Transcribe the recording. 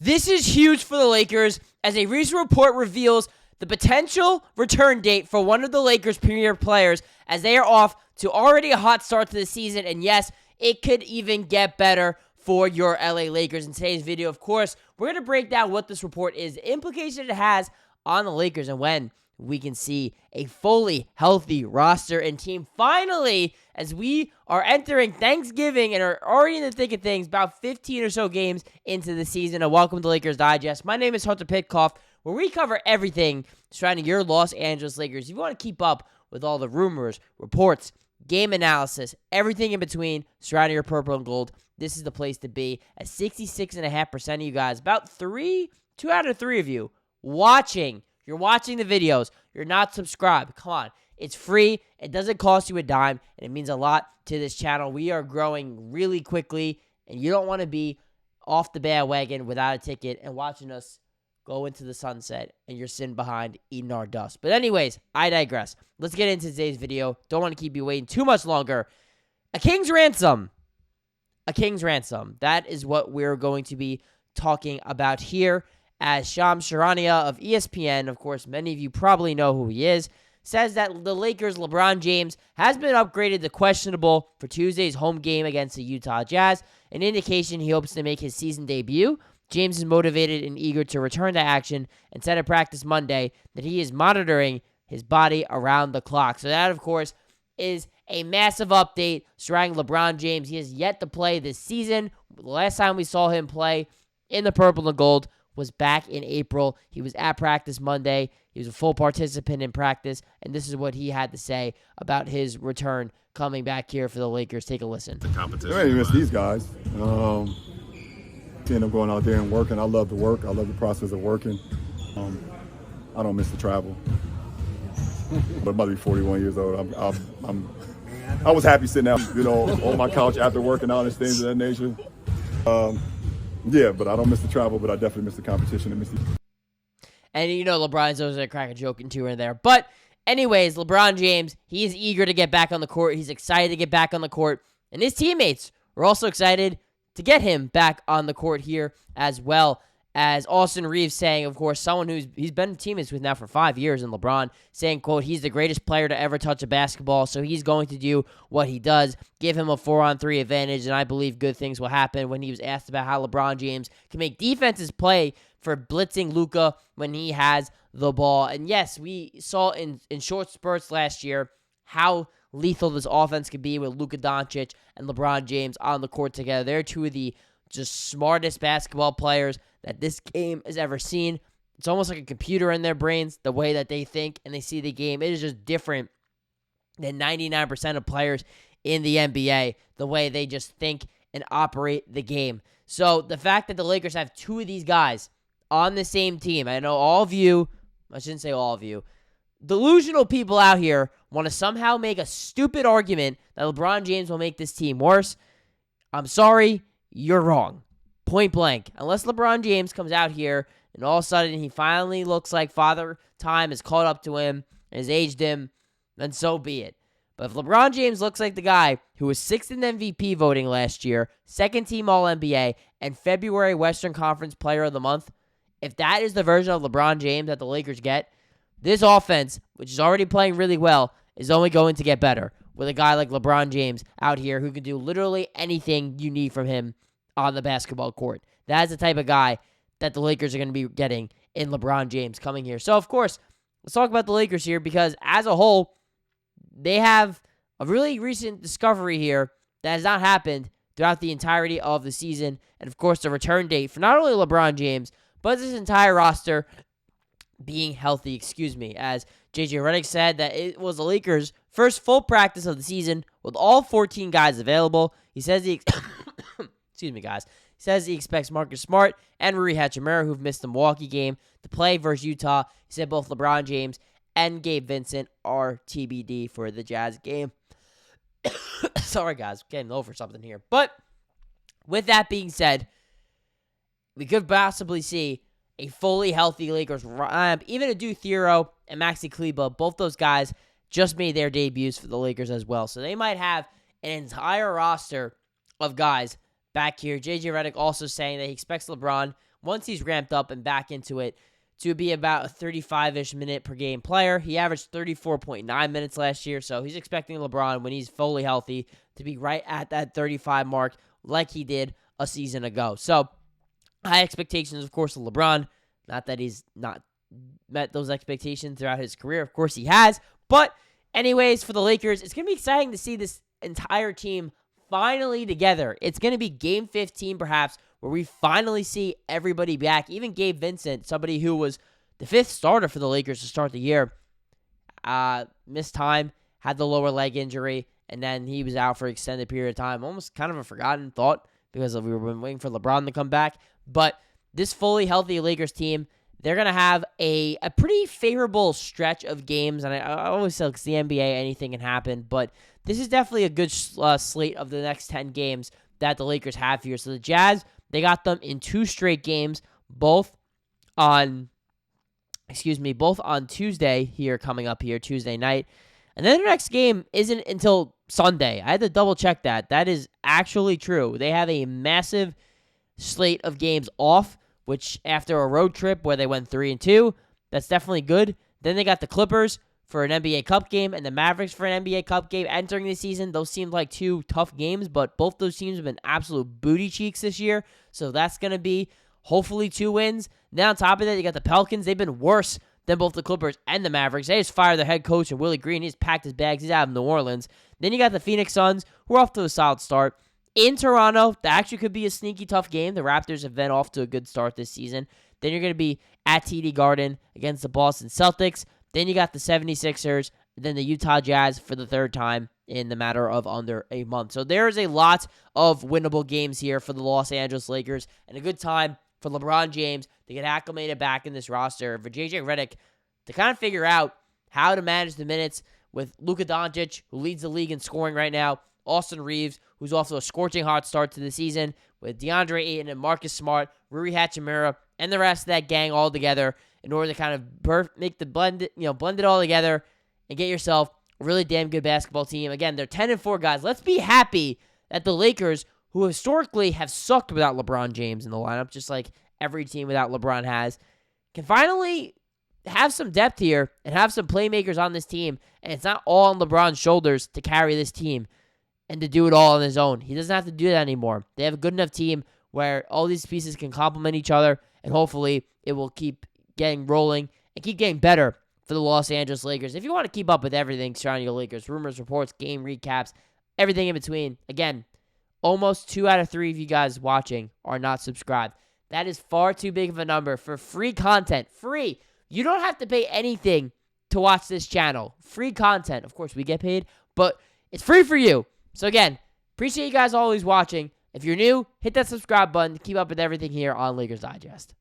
This is huge for the Lakers as a recent report reveals the potential return date for one of the Lakers' premier players as they are off to already a hot start to the season. And yes, it could even get better for your LA Lakers. In today's video, of course, we're going to break down what this report is, the implication it has on the Lakers, and when we can see a fully healthy roster and team finally as we are entering Thanksgiving and are already in the thick of things, about 15 or so games into the season. And welcome to Lakers Digest. My name is Hunter Pitcoff, where we cover everything surrounding your Los Angeles Lakers. If you want to keep up with all the rumors, reports, game analysis, everything in between surrounding your purple and gold, this is the place to be. At 66.5% of you guys, about 2 out of 3 of you watching. You're watching the videos. You're not subscribed. Come on. It's free. It doesn't cost you a dime, and it means a lot to this channel. We are growing really quickly, and you don't want to be off the bandwagon without a ticket and watching us go into the sunset, and you're sitting behind eating our dust. But anyways, I digress. Let's get into today's video. Don't want to keep you waiting too much longer. A King's Ransom. A King's Ransom. That is what we're going to be talking about here. As Shams Charania of ESPN, of course, many of you probably know who he is, says that the Lakers' LeBron James has been upgraded to questionable for Tuesday's home game against the Utah Jazz, an indication he hopes to make his season debut. James is motivated and eager to return to action and said at practice Monday that he is monitoring his body around the clock. So that, of course, is a massive update surrounding LeBron James. He has yet to play this season. The last time we saw him play in the purple and gold was back in April. He was at practice Monday. He was a full participant in practice, and this is what he had to say about his return coming back here for the Lakers. Take a listen. The competition. I miss these guys. Seeing them going out there and working. I love the work. I love the process of working. I don't miss the travel. But I'm about to be 41 years old. I was happy sitting out, on my couch after working out and things of that nature. Yeah, but I don't miss the travel, but I definitely miss the competition. And LeBron's always going to crack a joke in two in there. But anyways, LeBron James, he is eager to get back on the court. He's excited to get back on the court. And his teammates are also excited to get him back on the court here as well. As Austin Reaves saying, of course, someone he's been teammates with now for 5 years, and LeBron saying, quote, he's the greatest player to ever touch a basketball, so he's going to do what he does, give him a 4-on-3 advantage, and I believe good things will happen. When he was asked about how LeBron James can make defenses play for blitzing Luka when he has the ball. And yes, we saw in short spurts last year how lethal this offense could be with Luka Doncic and LeBron James on the court together. They're two of the just smartest basketball players that this game has ever seen. It's almost like a computer in their brains, the way that they think and they see the game. It is just different than 99% of players in the NBA, the way they just think and operate the game. So the fact that the Lakers have two of these guys on the same team, I know all of you, I shouldn't say all of you, delusional people out here want to somehow make a stupid argument that LeBron James will make this team worse. I'm sorry, you're wrong. Point blank. Unless LeBron James comes out here and all of a sudden he finally looks like Father Time has caught up to him and has aged him, then so be it. But if LeBron James looks like the guy who was 6th in MVP voting last year, 2nd team All-NBA, and February Western Conference Player of the Month, if that is the version of LeBron James that the Lakers get, this offense, which is already playing really well, is only going to get better with a guy like LeBron James out here who can do literally anything you need from him on the basketball court. That is the type of guy that the Lakers are going to be getting in LeBron James coming here. So, of course, let's talk about the Lakers here because, as a whole, they have a really recent discovery here that has not happened throughout the entirety of the season. And, of course, the return date for not only LeBron James, but this entire roster being healthy, as JJ Redick said that it was the Lakers' first full practice of the season with all 14 guys available. He says he says he expects Marcus Smart and Hachimura, who've missed the Milwaukee game, to play versus Utah. He said both LeBron James and Gabe Vincent are TBD for the Jazz game. Sorry, guys, getting low for something here. But with that being said, we could possibly see a fully healthy Lakers lineup. Even Adu Thiero and Maxi Kleber, both those guys just made their debuts for the Lakers as well. So they might have an entire roster of guys back here. JJ Redick also saying that he expects LeBron once he's ramped up and back into it, to be about a 35-ish minute per game player. He averaged 34.9 minutes last year, so he's expecting LeBron, when he's fully healthy, to be right at that 35 mark like he did a season ago. So, high expectations, of course, of LeBron. Not that he's not met those expectations throughout his career. Of course he has. But anyways, for the Lakers, it's going to be exciting to see this entire team finally together. It's going to be game 15, perhaps, where we finally see everybody back. Even Gabe Vincent, somebody who was the 5th starter for the Lakers to start the year, missed time, had the lower leg injury, and then he was out for an extended period of time. Almost kind of a forgotten thought because we were waiting for LeBron to come back. But this fully healthy Lakers team, they're going to have a pretty favorable stretch of games. And I always say, because the NBA, anything can happen. But this is definitely a good slate of the next 10 games that the Lakers have here. So the Jazz, they got them in 2 straight games, both on Tuesday here, coming up here, Tuesday night. And then their next game isn't until Sunday. I had to double check that. That is actually true. They have a massive slate of games off, which after a road trip where they went 3-2, that's definitely good. Then they got the Clippers for an NBA Cup game and the Mavericks for an NBA Cup game entering the season. Those seemed like 2 tough games, but both those teams have been absolute booty cheeks this year. So that's going to be hopefully 2 wins. Then on top of that, you got the Pelicans. They've been worse than both the Clippers and the Mavericks. They just fired their head coach, and Willie Green. He's packed his bags. He's out of New Orleans. Then you got the Phoenix Suns, who are off to a solid start. In Toronto, that actually could be a sneaky tough game. The Raptors have been off to a good start this season. Then you're going to be at TD Garden against the Boston Celtics. Then you got the 76ers, then the Utah Jazz for the 3rd time in the matter of under a month. So there is a lot of winnable games here for the Los Angeles Lakers, and a good time for LeBron James to get acclimated back in this roster, for JJ Redick to kind of figure out how to manage the minutes with Luka Doncic, who leads the league in scoring right now, Austin Reaves, who's off to a scorching hot start to the season, with DeAndre Ayton and Marcus Smart, Rui Hachimura, and the rest of that gang all together in order to kind of make the blend it all together and get yourself a really damn good basketball team. Again, they're 10-4 guys. Let's be happy that the Lakers, who historically have sucked without LeBron James in the lineup, just like every team without LeBron has, can finally have some depth here and have some playmakers on this team. And it's not all on LeBron's shoulders to carry this team and to do it all on his own. He doesn't have to do that anymore. They have a good enough team where all these pieces can complement each other, and hopefully it will keep getting rolling and keep getting better for the Los Angeles Lakers. If you want to keep up with everything surrounding your Lakers, rumors, reports, game recaps, everything in between, again, almost 2 out of 3 of you guys watching are not subscribed. That is far too big of a number for free content. Free. You don't have to pay anything to watch this channel. Free content. Of course, we get paid, but it's free for you. So again, appreciate you guys always watching. If you're new, hit that subscribe button to keep up with everything here on Lakers Digest.